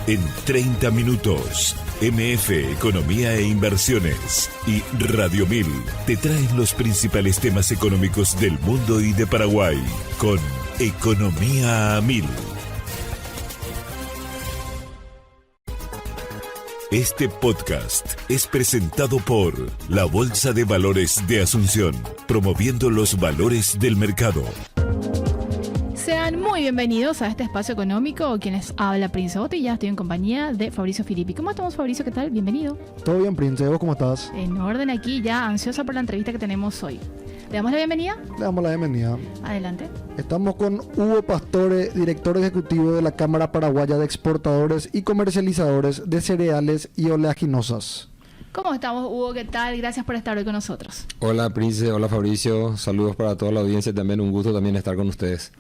En 30 minutos, MF Economía e Inversiones y Radio 1000 te traen los principales temas económicos del mundo y de Paraguay con Economía a 1000. Este podcast es presentado por la Bolsa de Valores de Asunción, promoviendo los valores del mercado. Sean muy bienvenidos a este espacio económico. Quienes habla Prince Bote y ya estoy en compañía de Fabricio Filippi. ¿Cómo estamos, Fabricio? ¿Qué tal? Bienvenido. Todo bien, Prince. ¿Vos cómo estás? En orden aquí, ya ansiosa por la entrevista que tenemos hoy. ¿Le damos la bienvenida? Le damos la bienvenida. Adelante. Estamos con Hugo Pastore, director ejecutivo de la Cámara Paraguaya de Exportadores y Comercializadores de Cereales y Oleaginosas. ¿Cómo estamos, Hugo? ¿Qué tal? Gracias por estar hoy con nosotros. Hola, Prince. Hola, Fabricio. Saludos para toda la audiencia. También un gusto también estar con ustedes.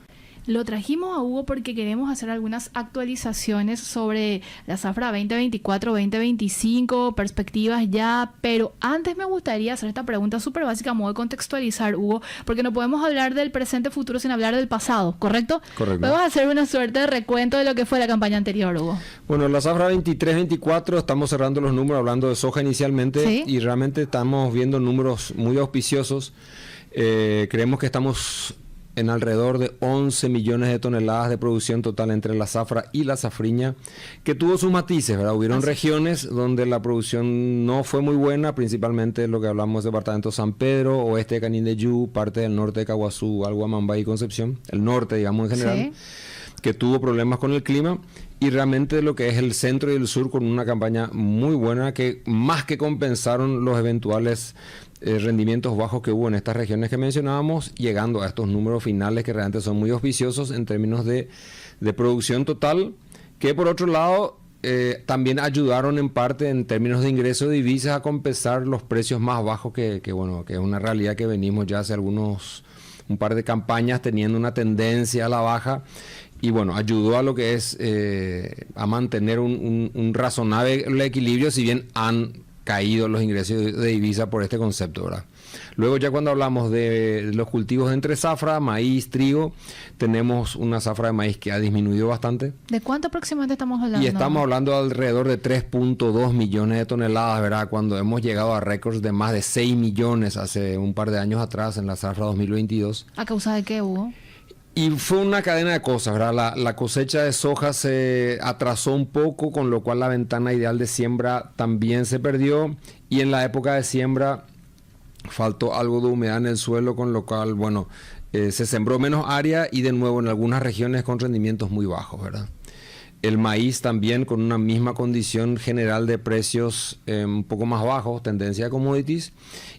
Lo trajimos a Hugo porque queremos hacer algunas actualizaciones sobre la zafra 2024-2025, perspectivas ya, pero antes me gustaría hacer esta pregunta súper básica a modo de contextualizar, Hugo, porque no podemos hablar del presente futuro sin hablar del pasado, ¿correcto? Correcto. Vamos a hacer una suerte de recuento de lo que fue la campaña anterior, Hugo. Bueno, la zafra 23-24, estamos cerrando los números hablando de soja inicialmente, ¿sí? Y realmente estamos viendo números muy auspiciosos. Creemos que estamos en alrededor de 11 millones de toneladas de producción total entre la zafra y la safriña, que tuvo sus matices, ¿verdad? Hubieron regiones donde la producción no fue muy buena, principalmente lo que hablamos de departamento San Pedro, oeste de Canindeyú, parte del norte de Caguazú, Alguamambay y Concepción, el norte, digamos, en general, sí, que tuvo problemas con el clima, y realmente lo que es el centro y el sur con una campaña muy buena que más que compensaron los eventuales rendimientos bajos que hubo en estas regiones que mencionábamos, llegando a estos números finales que realmente son muy auspiciosos en términos de producción total, que por otro lado también ayudaron en parte en términos de ingreso de divisas a compensar los precios más bajos que es una realidad que venimos ya hace un par de campañas teniendo una tendencia a la baja, y bueno, ayudó a lo que es a mantener un razonable equilibrio, si bien han caído los ingresos de divisa por este concepto, ¿verdad? Luego ya cuando hablamos de los cultivos entre zafra, maíz, trigo, tenemos una zafra de maíz que ha disminuido bastante. ¿De cuánto aproximadamente estamos hablando? Y estamos hablando de alrededor de 3.2 millones de toneladas, ¿verdad? Cuando hemos llegado a récords de más de 6 millones hace un par de años atrás en la zafra 2022. ¿A causa de qué, Hugo? Y fue una cadena de cosas, ¿verdad? La cosecha de soja se atrasó un poco, con lo cual la ventana ideal de siembra también se perdió. Y en la época de siembra faltó algo de humedad en el suelo, con lo cual, bueno, se sembró menos área y de nuevo en algunas regiones con rendimientos muy bajos, ¿verdad? El maíz también con una misma condición general de precios un poco más bajos, tendencia de commodities.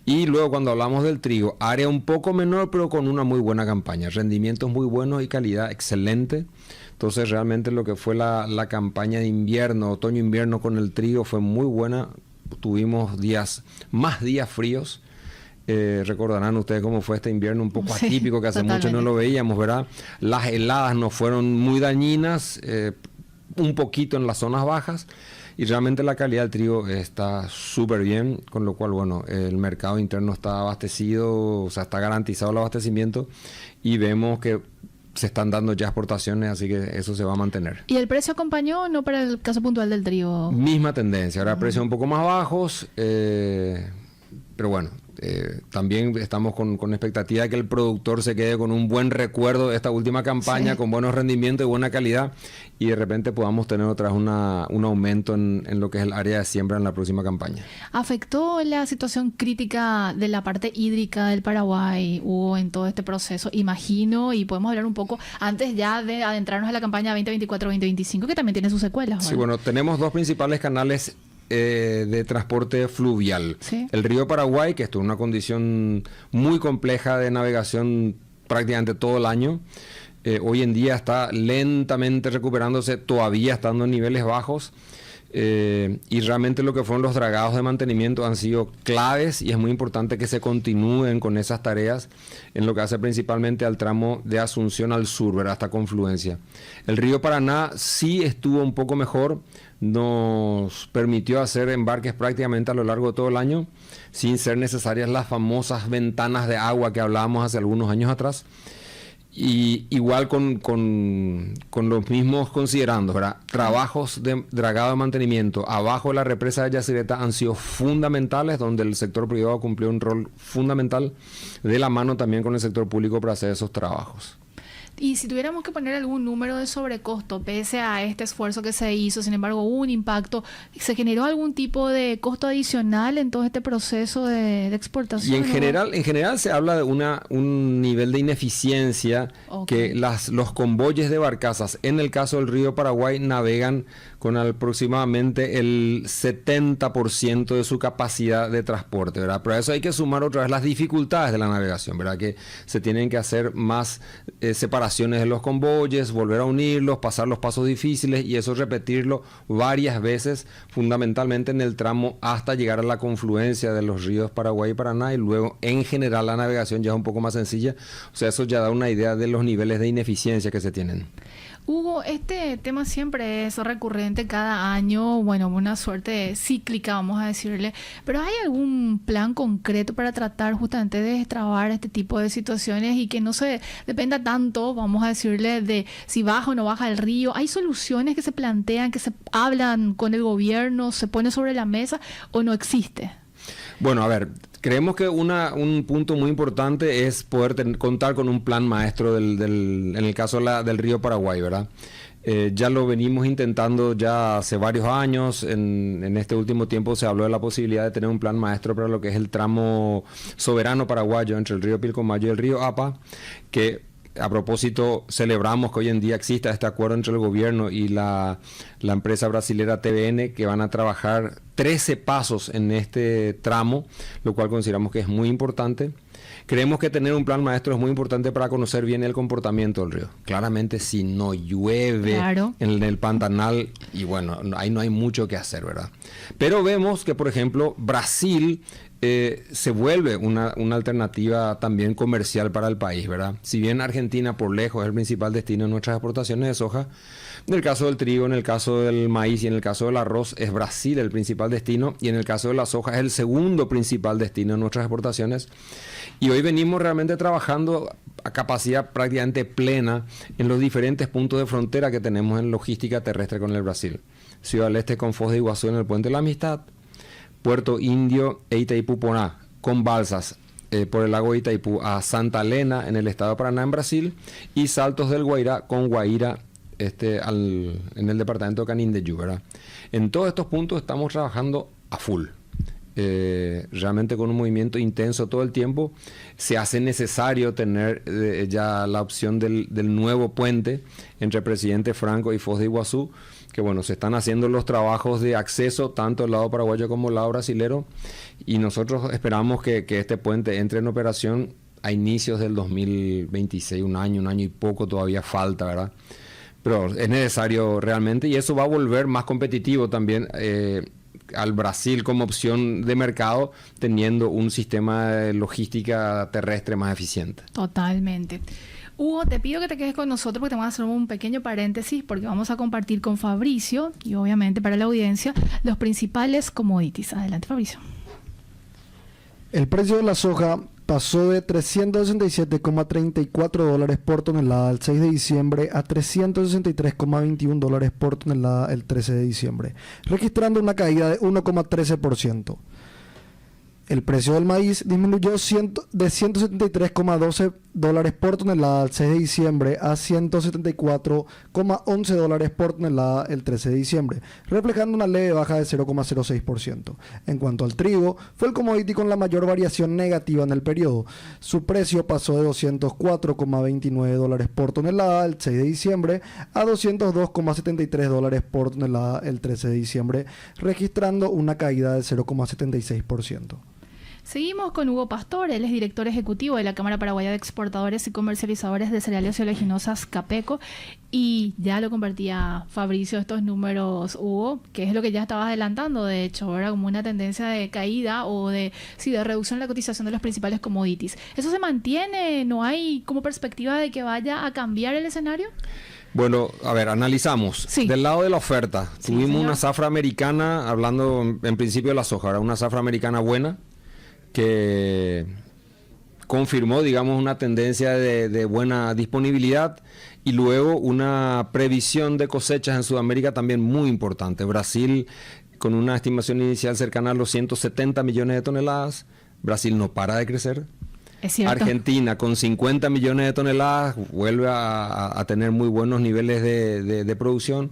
Y luego cuando hablamos del trigo, área un poco menor pero con una muy buena campaña, rendimientos muy buenos y calidad excelente. Entonces realmente lo que fue la campaña de invierno, otoño-invierno con el trigo fue muy buena. Tuvimos más días fríos. Recordarán ustedes cómo fue este invierno un poco atípico, que hace mucho no lo veíamos, ¿verdad? Las heladas no fueron muy dañinas, un poquito en las zonas bajas, y realmente la calidad del trigo está súper bien, con lo cual, bueno, el mercado interno está abastecido, o sea, está garantizado el abastecimiento, y vemos que se están dando ya exportaciones, así que eso se va a mantener. ¿Y el precio acompañó o no para el caso puntual del trigo? Misma tendencia, ahora precios un poco más bajos, pero bueno, también estamos con expectativa de que el productor se quede con un buen recuerdo de esta última campaña, sí, con buenos rendimientos y buena calidad, y de repente podamos tener otra vez un aumento en lo que es el área de siembra en la próxima campaña. ¿Afectó la situación crítica de la parte hídrica del Paraguay, Hugo, en todo este proceso? Imagino, y podemos hablar un poco antes ya de adentrarnos a la campaña 2024-2025, que también tiene sus secuelas, ¿verdad? Sí, bueno, tenemos dos principales canales de transporte fluvial. ¿Sí? El río Paraguay, que estuvo en una condición muy compleja de navegación prácticamente todo el año, hoy en día está lentamente recuperándose, todavía estando en niveles bajos, y realmente lo que fueron los dragados de mantenimiento han sido claves, y es muy importante que se continúen con esas tareas en lo que hace principalmente al tramo de Asunción al sur, ¿verdad? Hasta Confluencia. El río Paraná sí estuvo un poco mejor, nos permitió hacer embarques prácticamente a lo largo de todo el año, sin ser necesarias las famosas ventanas de agua que hablábamos hace algunos años atrás. Y igual con los mismos considerando, ¿verdad? Trabajos de dragado de mantenimiento abajo de la represa de Yacyretá han sido fundamentales, donde el sector privado cumplió un rol fundamental de la mano también con el sector público para hacer esos trabajos. Y si tuviéramos que poner algún número de sobrecosto, pese a este esfuerzo que se hizo, sin embargo hubo un impacto, ¿se generó algún tipo de costo adicional en todo este proceso de exportación? Y en general se habla de un nivel de ineficiencia, que los convoyes de barcazas, en el caso del río Paraguay, navegan con aproximadamente el 70% de su capacidad de transporte, ¿verdad? Pero a eso hay que sumar otra vez las dificultades de la navegación, ¿verdad? Que se tienen que hacer más separaciones de los convoyes, volver a unirlos, pasar los pasos difíciles y eso repetirlo varias veces, fundamentalmente en el tramo hasta llegar a la confluencia de los ríos Paraguay y Paraná, y luego en general la navegación ya es un poco más sencilla. O sea, eso ya da una idea de los niveles de ineficiencia que se tienen. Hugo, este tema siempre es recurrente cada año, bueno, una suerte cíclica, vamos a decirle, pero ¿hay algún plan concreto para tratar justamente de destrabar este tipo de situaciones y que no se dependa tanto, vamos a decirle, de si baja o no baja el río? ¿Hay soluciones que se plantean, que se hablan con el gobierno, se pone sobre la mesa o no existe? Bueno, a ver, creemos que un punto muy importante es poder contar con un plan maestro en el caso del río Paraguay, ¿verdad? Ya lo venimos intentando ya hace varios años. En este último tiempo se habló de la posibilidad de tener un plan maestro para lo que es el tramo soberano paraguayo entre el río Pilcomayo y el río Apa, que a propósito celebramos que hoy en día exista este acuerdo entre el gobierno y la empresa brasilera TBN, que van a trabajar 13 pasos en este tramo, lo cual consideramos que es muy importante. Creemos que tener un plan maestro es muy importante para conocer bien el comportamiento del río. Claramente si no llueve en el Pantanal, y bueno, ahí no hay mucho que hacer, ¿verdad? Pero vemos que, por ejemplo, Brasil se vuelve una alternativa también comercial para el país, ¿verdad? Si bien Argentina por lejos es el principal destino de nuestras exportaciones de soja, en el caso del trigo, en el caso del maíz y en el caso del arroz es Brasil el principal destino, y en el caso de la soja es el segundo principal destino de nuestras exportaciones. Y hoy venimos realmente trabajando a capacidad prácticamente plena en los diferentes puntos de frontera que tenemos en logística terrestre con el Brasil. Ciudad del Este con Foz de Iguazú en el Puente de la Amistad, Puerto Indio e Itaipú Poná, con balsas por el lago de Itaipú a Santa Elena en el estado de Paraná en Brasil, y Saltos del Guairá con Guaira en el departamento de Canindeyú, ¿verdad? En todos estos puntos estamos trabajando a full. Realmente con un movimiento intenso todo el tiempo. Se hace necesario tener ya la opción del nuevo puente entre Presidente Franco y Foz de Iguazú, que bueno, se están haciendo los trabajos de acceso tanto del lado paraguayo como del lado brasilero, y nosotros esperamos que este puente entre en operación a inicios del 2026, un año y poco todavía falta, ¿verdad? Pero es necesario realmente, y eso va a volver más competitivo también al Brasil como opción de mercado, teniendo un sistema de logística terrestre más eficiente. Totalmente. Hugo, te pido que te quedes con nosotros porque te vamos a hacer un pequeño paréntesis, porque vamos a compartir con Fabricio y obviamente para la audiencia los principales commodities. Adelante, Fabricio. El precio de la soja pasó de $367,34 por tonelada el 6 de diciembre a $363,21 por tonelada el 13 de diciembre, registrando una caída de 1,13%. El precio del maíz disminuyó de $173,12 por tonelada el 6 de diciembre a $174,11 por tonelada el 13 de diciembre, reflejando una leve baja de 0,06%. En cuanto al trigo, fue el commodity con la mayor variación negativa en el periodo. Su precio pasó de $204,29 por tonelada el 6 de diciembre a $202,73 por tonelada el 13 de diciembre, registrando una caída de 0,76%. Seguimos con Hugo Pastor, él es director ejecutivo de la Cámara Paraguaya de Exportadores y Comercializadores de Cereales y Oleaginosas CAPECO, y ya lo compartía Fabricio estos números, Hugo, que es lo que ya estabas adelantando, de hecho, ¿verdad? Como una tendencia de caída o de reducción en la cotización de los principales commodities. ¿Eso se mantiene? ¿No hay como perspectiva de que vaya a cambiar el escenario? Bueno, a ver, analizamos. Sí. Del lado de la oferta, tuvimos una zafra americana, hablando en principio de la soja, una zafra americana buena, que confirmó, digamos, una tendencia de buena disponibilidad y luego una previsión de cosechas en Sudamérica también muy importante. Brasil con una estimación inicial cercana a los 170 millones de toneladas. Brasil no para de crecer. Es cierto. Argentina con 50 millones de toneladas vuelve a tener muy buenos niveles de producción.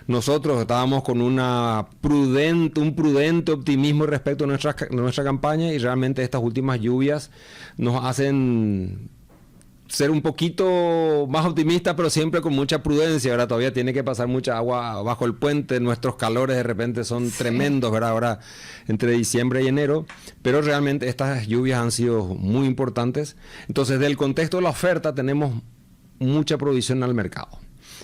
Nosotros estábamos con un prudente optimismo respecto a nuestra campaña y realmente estas últimas lluvias nos hacen ser un poquito más optimistas, pero siempre con mucha prudencia, ¿verdad? Todavía tiene que pasar mucha agua bajo el puente, nuestros calores de repente son tremendos, ¿verdad? Ahora entre diciembre y enero, pero realmente estas lluvias han sido muy importantes. Entonces, del contexto de la oferta tenemos mucha provisión al mercado.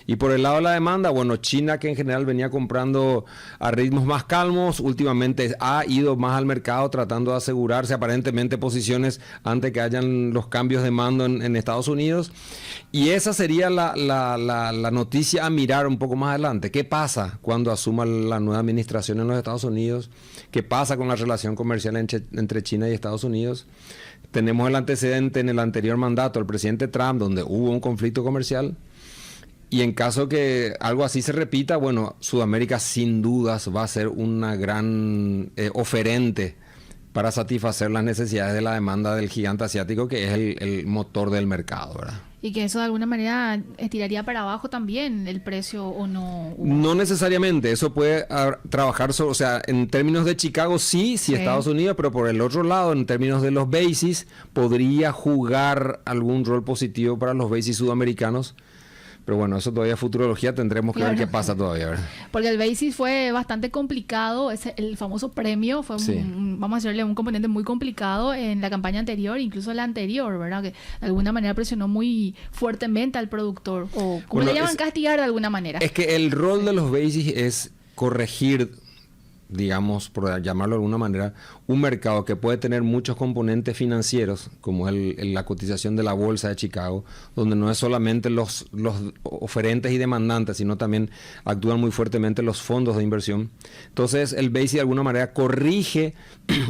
Y por el lado de la demanda, bueno, China, que en general venía comprando a ritmos más calmos, últimamente ha ido más al mercado tratando de asegurarse aparentemente posiciones antes que hayan los cambios de mando en Estados Unidos. Y esa sería la noticia a mirar un poco más adelante. ¿Qué pasa cuando asuma la nueva administración en los Estados Unidos? ¿Qué pasa con la relación comercial entre China y Estados Unidos? Tenemos el antecedente en el anterior mandato del presidente Trump, donde hubo un conflicto comercial. Y en caso que algo así se repita, bueno, Sudamérica sin dudas va a ser una gran oferente para satisfacer las necesidades de la demanda del gigante asiático, que es el motor del mercado, ¿verdad? Y que eso de alguna manera estiraría para abajo también el precio, ¿o no? No necesariamente, eso puede trabajar sobre, o sea, en términos de Chicago sí, Estados Unidos, pero por el otro lado, en términos de los bases, podría jugar algún rol positivo para los bases sudamericanos. Pero bueno, eso todavía es futurología, tendremos que ver qué pasa todavía, ¿verdad? Porque el basis fue bastante complicado, el famoso premio fue, vamos a decirle, un componente muy complicado en la campaña anterior, incluso la anterior, ¿verdad? Que de alguna manera presionó muy fuertemente al productor, o como le llaman, castigar de alguna manera. Es que el rol de los basis es corregir, digamos, por llamarlo de alguna manera, un mercado que puede tener muchos componentes financieros, como la cotización de la bolsa de Chicago, donde no es solamente los oferentes y demandantes, sino también actúan muy fuertemente los fondos de inversión. Entonces, el BASIS de alguna manera corrige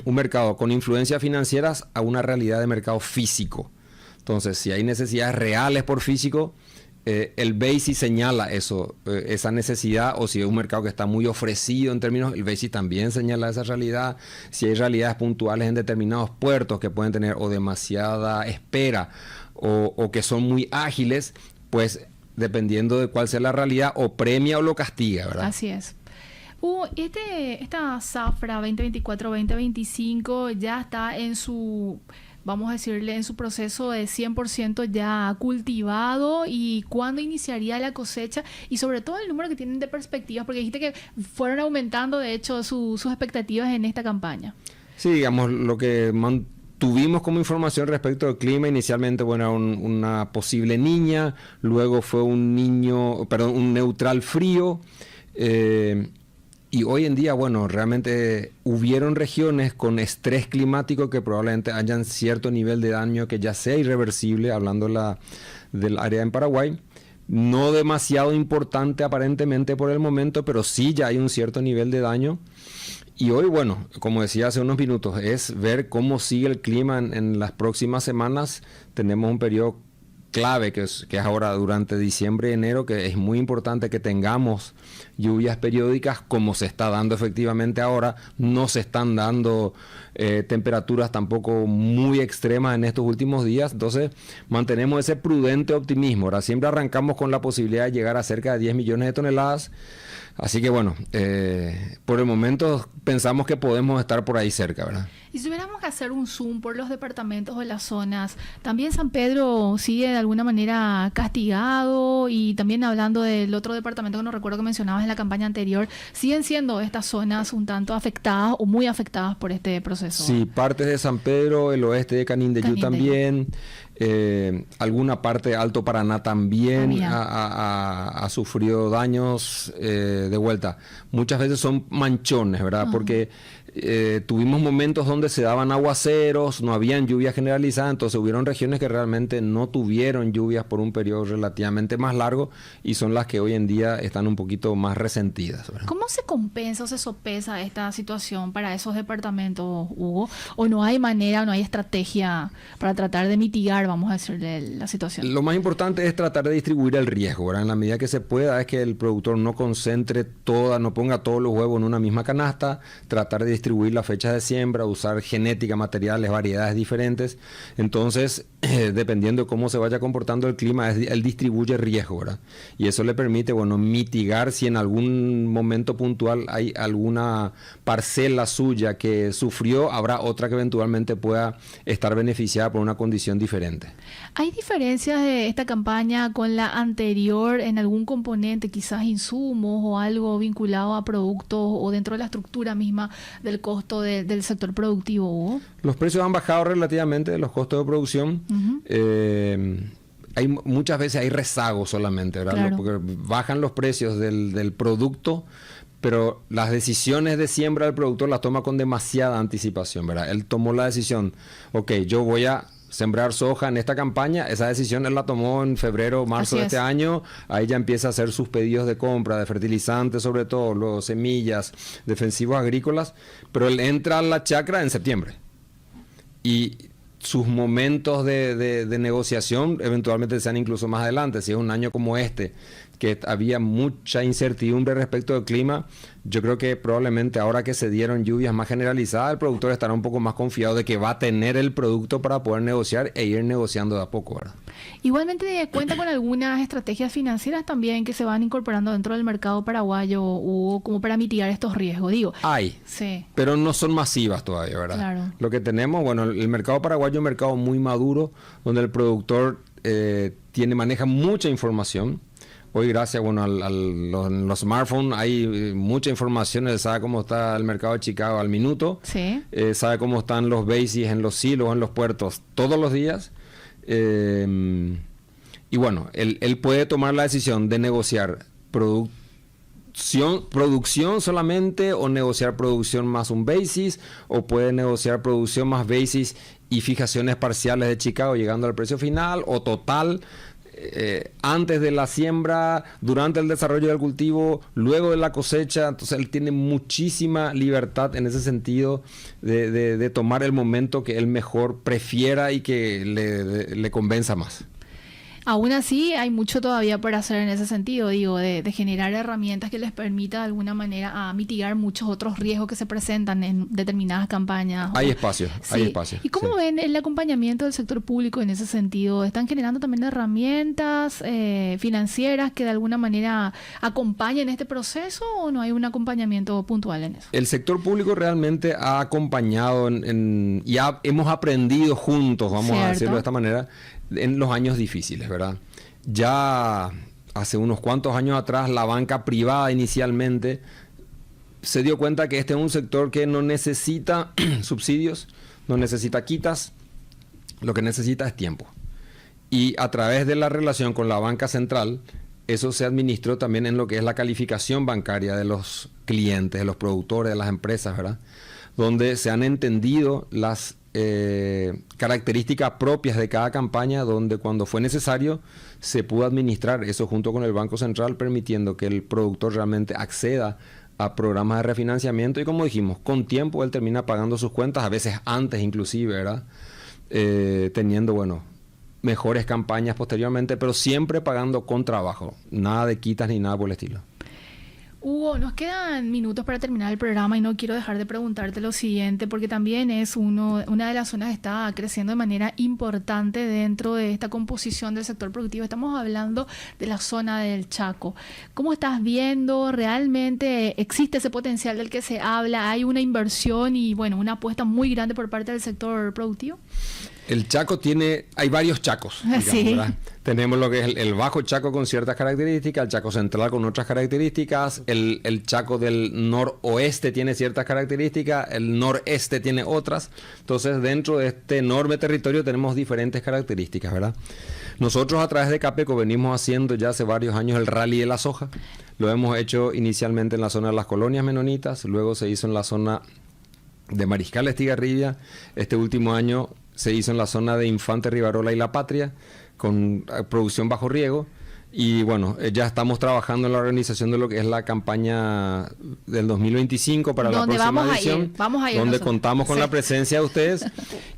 un mercado con influencias financieras a una realidad de mercado físico. Entonces, si hay necesidades reales por físico, el BASIS señala eso, esa necesidad, o si es un mercado que está muy ofrecido en términos, el BASIS también señala esa realidad. Si hay realidades puntuales en determinados puertos que pueden tener o demasiada espera o que son muy ágiles, pues dependiendo de cuál sea la realidad, o premia o lo castiga, ¿verdad? Así es. Esta zafra 2024-2025 ya está en su, vamos a decirle, en su proceso de 100% ya cultivado. ¿Y cuándo iniciaría la cosecha? Y sobre todo el número que tienen de perspectivas, porque dijiste que fueron aumentando de hecho sus expectativas en esta campaña. Sí, digamos, lo que tuvimos como información respecto al clima, inicialmente, bueno, una posible niña, luego fue un neutral frío, y hoy en día, bueno, realmente hubieron regiones con estrés climático que probablemente hayan cierto nivel de daño que ya sea irreversible, hablando del área en Paraguay. No demasiado importante aparentemente por el momento, pero sí ya hay un cierto nivel de daño. Y hoy, bueno, como decía hace unos minutos, es ver cómo sigue el clima en las próximas semanas. Tenemos un periodo clave que es ahora durante diciembre y enero, que es muy importante que tengamos lluvias periódicas como se está dando efectivamente ahora. No se están dando temperaturas tampoco muy extremas en estos últimos días, entonces mantenemos ese prudente optimismo. Ahora siempre arrancamos con la posibilidad de llegar a cerca de 10 millones de toneladas, así que bueno, por el momento pensamos que podemos estar por ahí cerca, ¿verdad? Y si tuviéramos que hacer un zoom por los departamentos o las zonas, también San Pedro sigue de alguna manera castigado, y también hablando del otro departamento que no recuerdo que mencionabas en la campaña anterior, ¿siguen siendo estas zonas un tanto afectadas o muy afectadas por este proceso? Sí, partes de San Pedro, el oeste de Canindeyú también, alguna parte de Alto Paraná también ha sufrido daños de vuelta. Muchas veces son manchones, ¿verdad? Porque tuvimos momentos donde se daban aguaceros, no habían lluvias generalizadas, entonces hubieron regiones que realmente no tuvieron lluvias por un periodo relativamente más largo y son las que hoy en día están un poquito más resentidas, ¿verdad? ¿Cómo se compensa o se sopesa esta situación para esos departamentos, Hugo? ¿O no hay manera, no hay estrategia para tratar de mitigar, vamos a decirle, la situación? Lo más importante es tratar de distribuir el riesgo, ¿verdad? En la medida que se pueda, es que el productor no concentre no ponga todos los huevos en una misma canasta, tratar de distribuir las fechas de siembra, usar genética, materiales, variedades diferentes. Entonces, dependiendo de cómo se vaya comportando el clima, él distribuye riesgo, ¿verdad? Y eso le permite, mitigar si en algún momento puntual hay alguna parcela suya que sufrió, habrá otra que eventualmente pueda estar beneficiada por una condición diferente. ¿Hay diferencias de esta campaña con la anterior en algún componente, quizás insumos o algo vinculado a productos o dentro de la estructura misma del costo del sector productivo, Hugo? Los precios han bajado relativamente, los costos de producción. Muchas veces hay rezagos solamente, ¿verdad? Claro. Porque bajan los precios del producto, pero las decisiones de siembra del productor las toma con demasiada anticipación, ¿verdad? Él tomó la decisión, yo voy a sembrar soja en esta campaña, esa decisión él la tomó en febrero, marzo de este año, ahí ya empieza a hacer sus pedidos de compra, de fertilizantes sobre todo, los semillas, defensivos agrícolas, pero él entra a la chacra en septiembre. Y sus momentos de negociación eventualmente sean incluso más adelante, si es un año como este, que había mucha incertidumbre respecto del clima. Yo creo que probablemente ahora que se dieron lluvias más generalizadas, el productor estará un poco más confiado de que va a tener el producto para poder negociar e ir negociando de a poco, ¿verdad? Igualmente cuenta con algunas estrategias financieras también que se van incorporando dentro del mercado paraguayo, Hugo, como para mitigar estos riesgos, Hay, sí, pero no son masivas todavía, ¿verdad? Claro. Lo que tenemos, el mercado paraguayo es un mercado muy maduro, donde el productor maneja mucha información. Hoy, gracias a los smartphones, hay mucha información. Él sabe cómo está el mercado de Chicago al minuto. Sí. Sabe cómo están los bases en los silos, en los puertos, todos los días. Él puede tomar la decisión de negociar producción solamente, o negociar producción más un basis, o puede negociar producción más basis y fijaciones parciales de Chicago llegando al precio final o total. Antes de la siembra, durante el desarrollo del cultivo, luego de la cosecha. Entonces él tiene muchísima libertad en ese sentido de tomar el momento que él mejor prefiera y que le convenza más. Aún así, hay mucho todavía por hacer en ese sentido, de generar herramientas que les permita de alguna manera a mitigar muchos otros riesgos que se presentan en determinadas campañas. Hay espacio, sí. Hay espacio. ¿Y cómo ven el acompañamiento del sector público en ese sentido? ¿Están generando también herramientas financieras que de alguna manera acompañen este proceso, o no hay un acompañamiento puntual en eso? El sector público realmente ha acompañado y hemos aprendido juntos, vamos a decirlo de esta manera, en los años difíciles, ¿verdad? Ya hace unos cuantos años atrás, la banca privada inicialmente se dio cuenta que este es un sector que no necesita subsidios, no necesita quitas, lo que necesita es tiempo. Y a través de la relación con la banca central, eso se administró también en lo que es la calificación bancaria de los clientes, de los productores, de las empresas, ¿verdad? Donde se han entendido las características propias de cada campaña, donde cuando fue necesario se pudo administrar eso junto con el Banco Central, permitiendo que el productor realmente acceda a programas de refinanciamiento y, como dijimos, con tiempo él termina pagando sus cuentas, a veces antes inclusive, ¿verdad? Teniendo, mejores campañas posteriormente, pero siempre pagando con trabajo, nada de quitas ni nada por el estilo. Hugo, nos quedan minutos para terminar el programa y no quiero dejar de preguntarte lo siguiente, porque también es una de las zonas que está creciendo de manera importante dentro de esta composición del sector productivo. Estamos hablando de la zona del Chaco. ¿Cómo estás viendo? ¿Realmente existe ese potencial del que se habla? ¿Hay una inversión y una apuesta muy grande por parte del sector productivo? El Chaco hay varios Chacos, digamos, sí. ¿verdad? Tenemos lo que es el Bajo Chaco con ciertas características, el Chaco Central con otras características, el Chaco del noroeste tiene ciertas características, el noreste tiene otras. Entonces, dentro de este enorme territorio tenemos diferentes características, ¿verdad? Nosotros a través de Capeco venimos haciendo ya hace varios años el Rally de la Soja. Lo hemos hecho inicialmente en la zona de las colonias menonitas, luego se hizo en la zona de Mariscal Estigarribia. Este último año se hizo en la zona de Infante Rivarola y La Patria, con producción bajo riego. Y bueno, ya estamos trabajando en la organización de lo que es la campaña del 2025 para la próxima edición, vamos a ir donde nosotros. contamos con la presencia de ustedes.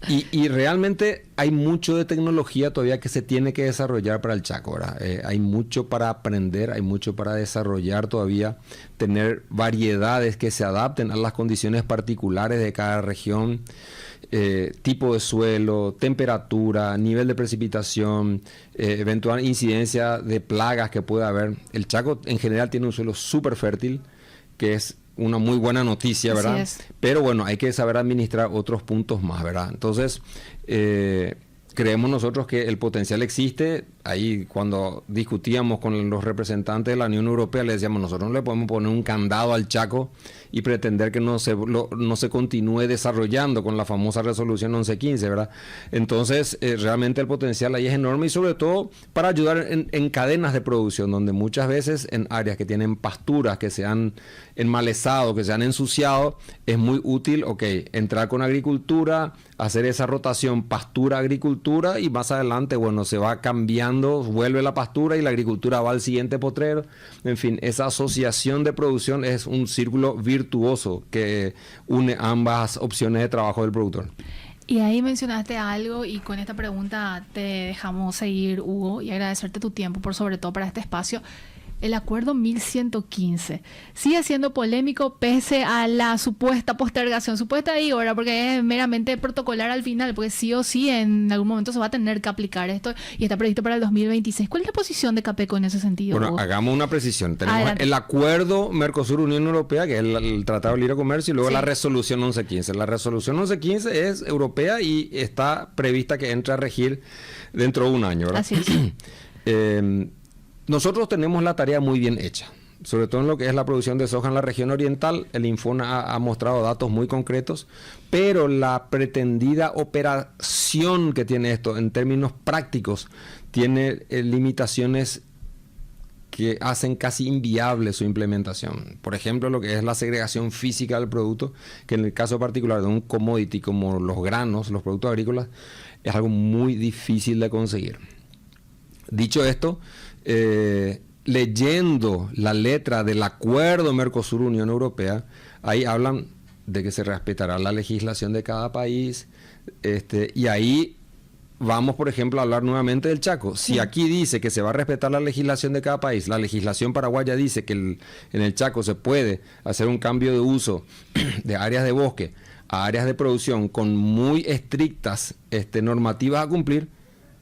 Y realmente hay mucho de tecnología todavía que se tiene que desarrollar para el Chaco, ¿verdad? Hay mucho para aprender, hay mucho para desarrollar todavía, tener variedades que se adapten a las condiciones particulares de cada región. Tipo de suelo, temperatura, nivel de precipitación, eventual incidencia de plagas que pueda haber. El Chaco en general tiene un suelo súper fértil, que es una muy buena noticia, ¿verdad? Así es. Pero bueno, hay que saber administrar otros puntos más, ¿verdad? Entonces, creemos nosotros que el potencial existe. Ahí cuando discutíamos con los representantes de la Unión Europea, le decíamos, nosotros no le podemos poner un candado al Chaco y pretender que no se continúe desarrollando con la famosa resolución 1115, ¿verdad? Entonces, realmente el potencial ahí es enorme, y sobre todo para ayudar en cadenas de producción, donde muchas veces en áreas que tienen pasturas, que se han enmalezado, que se han ensuciado, es muy útil, entrar con agricultura, hacer esa rotación pastura-agricultura, y más adelante, bueno, se va cambiando, vuelve la pastura y la agricultura va al siguiente potrero. En fin, esa asociación de producción es un círculo virtuoso que une ambas opciones de trabajo del productor. Y ahí mencionaste algo, y con esta pregunta te dejamos seguir, Hugo, y agradecerte tu tiempo, por sobre todo para este espacio. El acuerdo 1115 sigue siendo polémico pese a la supuesta postergación, supuesta ahí ahora, porque es meramente protocolar al final, porque sí o sí en algún momento se va a tener que aplicar esto y está previsto para el 2026. ¿Cuál es la posición de Capeco en ese sentido? Bueno, hagamos una precisión. Tenemos Adelante. el acuerdo Mercosur-Unión Europea, que es el Tratado de Libre Comercio, y luego la resolución 1115. La resolución 1115 es europea y está prevista que entre a regir dentro de un año, ¿verdad? Así es. Nosotros tenemos la tarea muy bien hecha, sobre todo en lo que es la producción de soja en la región oriental. El Infona ha mostrado datos muy concretos, pero la pretendida operación que tiene esto en términos prácticos tiene limitaciones que hacen casi inviable su implementación. Por ejemplo, lo que es la segregación física del producto, que en el caso particular de un commodity como los granos, los productos agrícolas, es algo muy difícil de conseguir. Dicho esto, leyendo la letra del acuerdo Mercosur-Unión Europea, ahí hablan de que se respetará la legislación de cada país, y ahí vamos, por ejemplo, a hablar nuevamente del Chaco. Si aquí dice que se va a respetar la legislación de cada país, la legislación paraguaya dice que en el Chaco se puede hacer un cambio de uso de áreas de bosque a áreas de producción con muy estrictas normativas a cumplir,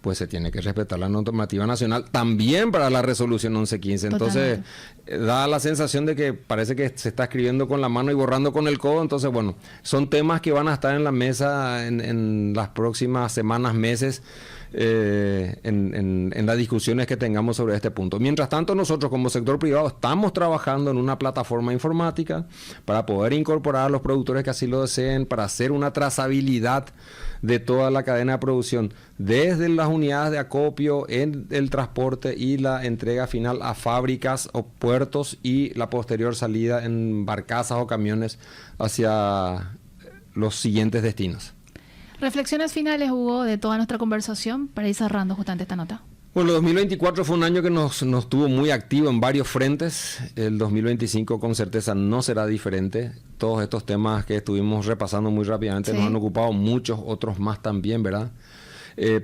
pues se tiene que respetar la normativa nacional también para la resolución 1115. Entonces, da la sensación de que parece que se está escribiendo con la mano y borrando con el codo. Entonces, bueno, son temas que van a estar en la mesa en las próximas semanas, meses, en las discusiones que tengamos sobre este punto. Mientras tanto, nosotros como sector privado estamos trabajando en una plataforma informática para poder incorporar a los productores que así lo deseen, para hacer una trazabilidad de toda la cadena de producción, desde las unidades de acopio, en el transporte y la entrega final a fábricas o puertos, y la posterior salida en barcazas o camiones hacia los siguientes destinos. Reflexiones finales, Hugo, de toda nuestra conversación para ir cerrando justamente esta nota. Bueno, el 2024 fue un año que nos tuvo muy activo en varios frentes. El 2025 con certeza no será diferente. Todos estos temas que estuvimos repasando muy rápidamente nos han ocupado, muchos otros más también, ¿verdad?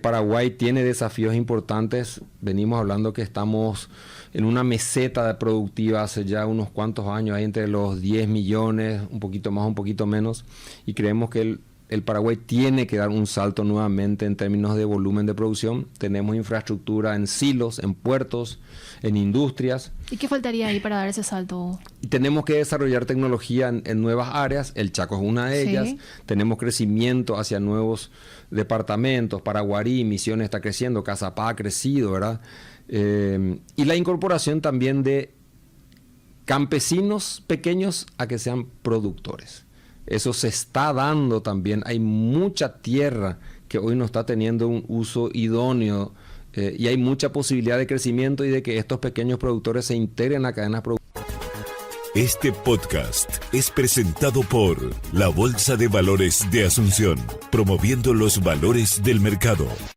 Paraguay tiene desafíos importantes. Venimos hablando que estamos en una meseta productiva hace ya unos cuantos años, ahí entre los 10 millones, un poquito más, un poquito menos, y creemos que el Paraguay tiene que dar un salto nuevamente en términos de volumen de producción. Tenemos infraestructura en silos, en puertos, en industrias. ¿Y qué faltaría ahí para dar ese salto? Y tenemos que desarrollar tecnología en nuevas áreas. El Chaco es una de ellas. Tenemos crecimiento hacia nuevos departamentos. Paraguarí, Misiones está creciendo, Cazapá ha crecido, ¿verdad? Y la incorporación también de campesinos pequeños a que sean productores. Eso se está dando también. Hay mucha tierra que hoy no está teniendo un uso idóneo, y hay mucha posibilidad de crecimiento y de que estos pequeños productores se integren a cadenas productivas. Este podcast es presentado por la Bolsa de Valores de Asunción, promoviendo los valores del mercado.